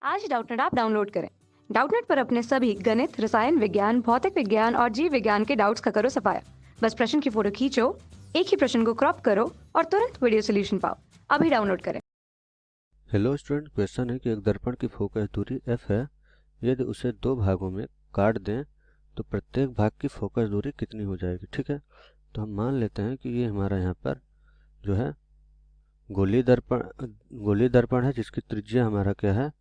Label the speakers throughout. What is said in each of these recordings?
Speaker 1: आज Doubtnut app download करें। Doubtnut पर अपने सभी गणित, रसायन विज्ञान, भौतिक विज्ञान और जीव विज्ञान के डाउट्स का करो सफाया। बस प्रश्न की फोटो खींचो, एक ही प्रश्न को क्रॉप करो और तुरंत वीडियो सोल्यूशन पाओ। अभी डाउनलोड करें।
Speaker 2: हेलो स्टूडेंट, क्वेश्चन है कि एक दर्पण की फोकस दूरी f है। यदि उसे दो भागों में काट दें तो प्रत्येक भाग की फोकस दूरी कितनी हो जाएगी। ठीक है, तो हम मान लेते हैं कि ये हमारा यहाँ पर जो है गोलीय दर्पण है, जिसकी त्रिज्या हमारा क्या है,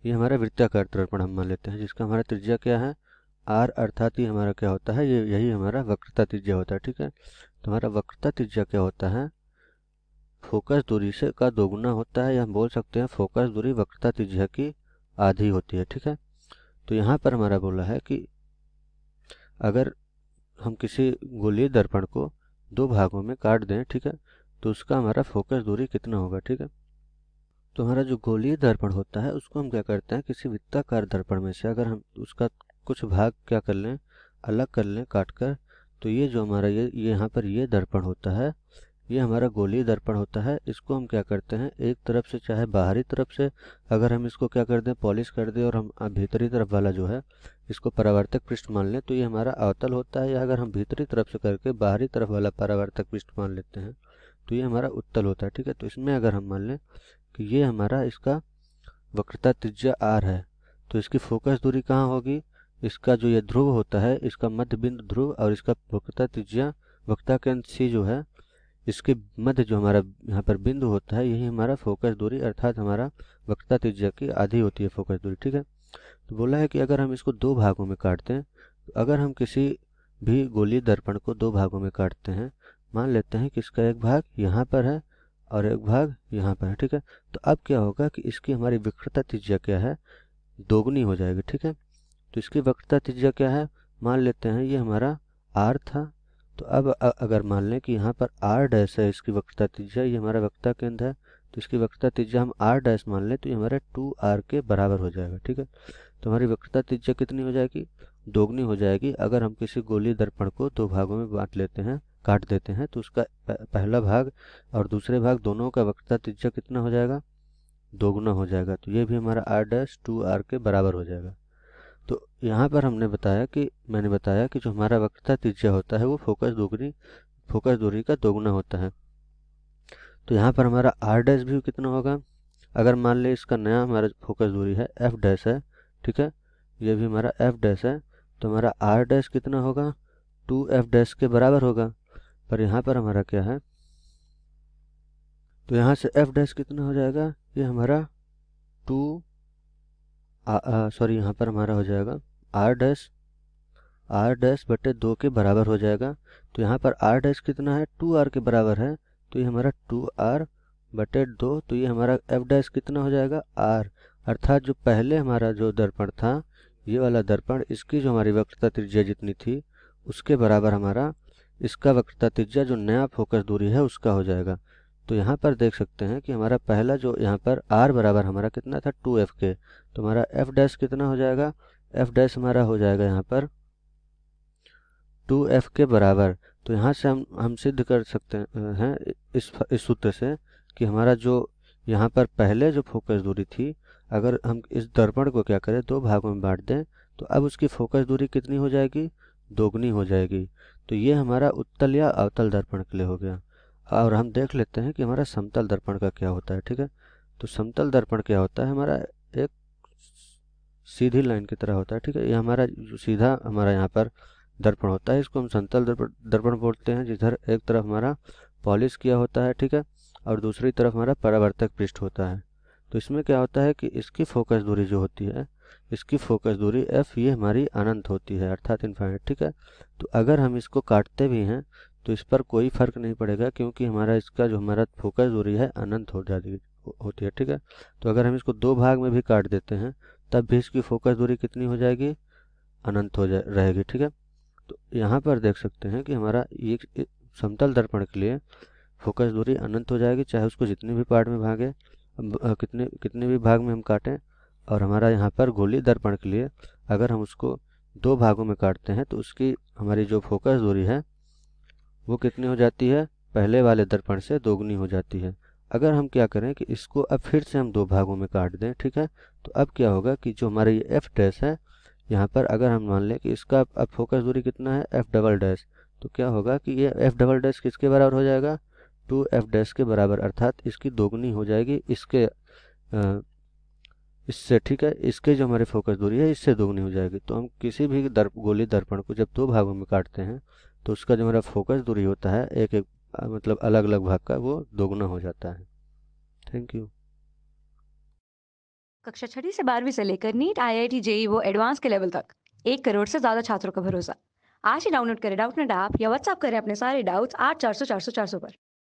Speaker 2: ये हमारा वृत्ताकार दर्पण हम मान लेते हैं, जिसका हमारा त्रिज्या क्या है, r, अर्थात ये हमारा क्या होता है, ये यही हमारा वक्रता त्रिज्या होता है। ठीक है, तो हमारा वक्रता त्रिज्या क्या होता है, फोकस दूरी से का दोगुना होता है, या हम बोल सकते हैं फोकस दूरी वक्रता त्रिज्या की आधी होती है। ठीक है, तो यहाँ पर हमारा बोला है कि अगर हम किसी गोलीय दर्पण को दो भागों में काट दें, ठीक है, तो उसका हमारा फोकस दूरी कितना होगा। ठीक है, तो हमारा जो गोलीय दर्पण होता है उसको हम क्या करते हैं, किसी वृत्ताकार दर्पण में से अगर हम उसका कुछ भाग क्या कर लें, अलग कर लें काट कर, तो ये जो हमारा ये यहाँ पर ये दर्पण होता है, ये हमारा गोलीय दर्पण होता है। इसको हम क्या करते हैं, एक तरफ से चाहे बाहरी तरफ से अगर हम इसको क्या कर दें, पॉलिश कर दें, और हम भीतरी तरफ वाला जो है इसको परावर्तक पृष्ठ मान लें, तो ये हमारा अवतल होता है। या अगर हम भीतरी तरफ से करके बाहरी तरफ वाला परावर्तक पृष्ठ मान लेते हैं तो ये हमारा उत्तल होता है। ठीक है, तो इसमें अगर हम मान लें कि ये हमारा इसका वक्रता त्रिज्या r है, तो इसकी फोकस दूरी कहाँ होगी, इसका जो ये ध्रुव होता है, इसका मध्य बिंदु ध्रुव, और इसका वक्रता त्रिज्या वक्ता केंद्र C जो है, इसके मध्य जो हमारा यहाँ पर बिंदु होता है, यही हमारा फोकस दूरी अर्थात हमारा वक्रता त्रिज्या की आधी होती है फोकस दूरी। ठीक है, तो बोला है कि अगर हम इसको दो भागों में काटते हैं, तो अगर हम किसी भी गोलीय दर्पण को दो भागों में काटते हैं, मान लेते हैं कि इसका एक भाग यहाँ पर है और एक भाग यहाँ पर है। ठीक है, तो अब क्या होगा कि इसकी हमारी वक्रता त्रिज्या क्या है, दोगुनी हो जाएगी। ठीक है, तो इसकी वक्रता त्रिज्या क्या है, मान लेते हैं ये हमारा r था, तो अब अगर मान लें कि यहाँ पर r डैश है, इसकी वक्रता त्रिज्या, ये हमारा वक्रता केंद्र है, तो इसकी वक्रता त्रिज्या हम r डैश मान लें, तो ये हमारा 2r के बराबर हो जाएगा। ठीक है, तो हमारी वक्रता त्रिज्या कितनी हो जाएगी, दोगुनी हो जाएगी। अगर हम किसी गोलीय दर्पण को दो भागों में बांट लेते हैं, काट देते हैं, तो उसका पहला भाग और दूसरे भाग दोनों का वक्रता त्रिज्या कितना हो जाएगा, दोगुना हो जाएगा। तो ये भी हमारा r डैश 2r के बराबर हो जाएगा। तो यहाँ पर मैंने बताया कि जो हमारा वक्रता त्रिज्या होता है वो फोकस दूरी का दोगुना होता है। तो यहाँ पर हमारा r डैश भी कितना होगा, अगर मान ले इसका नया हमारा फोकस दूरी है f डैश है, ठीक है, ये भी हमारा f डैश है, तो हमारा r डैश कितना होगा, 2f डैश के बराबर होगा। पर यहाँ पर हमारा क्या है, तो यहाँ से f डैश कितना हो जाएगा, ये हमारा यहाँ पर हमारा हो जाएगा r डैश बटे 2 के बराबर हो जाएगा। तो यहाँ पर r डैश कितना है, 2r के बराबर है, तो ये हमारा 2r बटे 2, तो ये हमारा f डैश कितना हो जाएगा, r, अर्थात जो पहले हमारा जो दर्पण था, ये वाला दर्पण, इसकी जो हमारी वक्रता त्रिज्या जितनी थी उसके बराबर हमारा इसका वक्रता त्रिज्या जो नया फोकस दूरी है उसका हो जाएगा। तो यहाँ पर देख सकते हैं कि हमारा पहला जो यहाँ पर r बराबर हमारा कितना था, 2f के, तो हमारा f डैश कितना हो जाएगा, f डैश हमारा हो जाएगा यहाँ पर 2f के बराबर। तो यहाँ से हम सिद्ध कर सकते हैं इस सूत्र से कि हमारा जो यहाँ पर पहले जो फोकस दूरी थी, अगर हम इस दर्पण को क्या करें, दो भागों में बांट दें, तो अब उसकी फोकस दूरी कितनी हो जाएगी, दोगुनी हो जाएगी। तो ये हमारा उत्तल या अवतल दर्पण के लिए हो गया। और हम देख लेते हैं कि हमारा समतल दर्पण का क्या होता है। ठीक है, तो समतल दर्पण क्या होता है, हमारा एक सीधी लाइन की तरह होता है। ठीक है, ये हमारा जो सीधा हमारा यहाँ पर दर्पण होता है, इसको हम समतल दर्पण बोलते हैं, जिधर एक तरफ हमारा पॉलिश किया होता है, ठीक है, और दूसरी तरफ हमारा परावर्तक पृष्ठ होता है। तो इसमें क्या होता है कि इसकी फोकस दूरी जो होती है, इसकी फोकस दूरी f, ये हमारी अनंत होती है, अर्थात इनफाइनाइट। ठीक है, तो अगर हम इसको काटते भी हैं तो इस पर कोई फर्क नहीं पड़ेगा, क्योंकि हमारा इसका जो हमारा फोकस दूरी है अनंत होती है। ठीक है, तो अगर हम इसको दो भाग में भी काट देते हैं तब भी इसकी फोकस दूरी कितनी हो जाएगी, अनंत रहेगी। ठीक है, तो यहाँ पर देख सकते हैं कि हमारा ये समतल दर्पण के लिए फोकस दूरी अनंत हो जाएगी, चाहे उसको जितने भी पार्ट में भागे, कितने भी भाग में हम काटें। और हमारा यहाँ पर गोलीय दर्पण के लिए अगर हम उसको दो भागों में काटते हैं तो उसकी हमारी जो फोकस दूरी है वो कितनी हो जाती है, पहले वाले दर्पण से दोगुनी हो जाती है। अगर हम क्या करें कि इसको अब फिर से हम दो भागों में काट दें, ठीक है, तो अब क्या होगा कि जो हमारा ये एफ डैश है, यहाँ पर अगर हम मान लें कि इसका अब फोकस दूरी कितना है, एफ डबल डैश, तो क्या होगा कि ये एफ डबल डैश किसके बराबर हो जाएगा, 2f डैश के बराबर, अर्थात इसकी दोगुनी हो जाएगी इसके इससे, ठीक है, इसके जो हमारी फोकस दूरी है इससे दोगुनी हो जाएगी। तो हम किसी भी गोली दर्पण को जब दो भागों में काटते हैं तो उसका जो हमारा फोकस दूरी होता है एक एक मतलब अलग अलग भाग का, वो दोगुना हो जाता है। Thank you.
Speaker 1: कक्षा 6वीं से 12वीं से लेकर नीट, IIT, JEE वो एडवांस के लेवल तक 1 करोड़ से ज्यादा छात्रों का भरोसा। आज ही डाउनलोड करें डाउटनेट ऐप या व्हाट्सएप करें अपने सारे डाउट्स 8400 400 400 पर।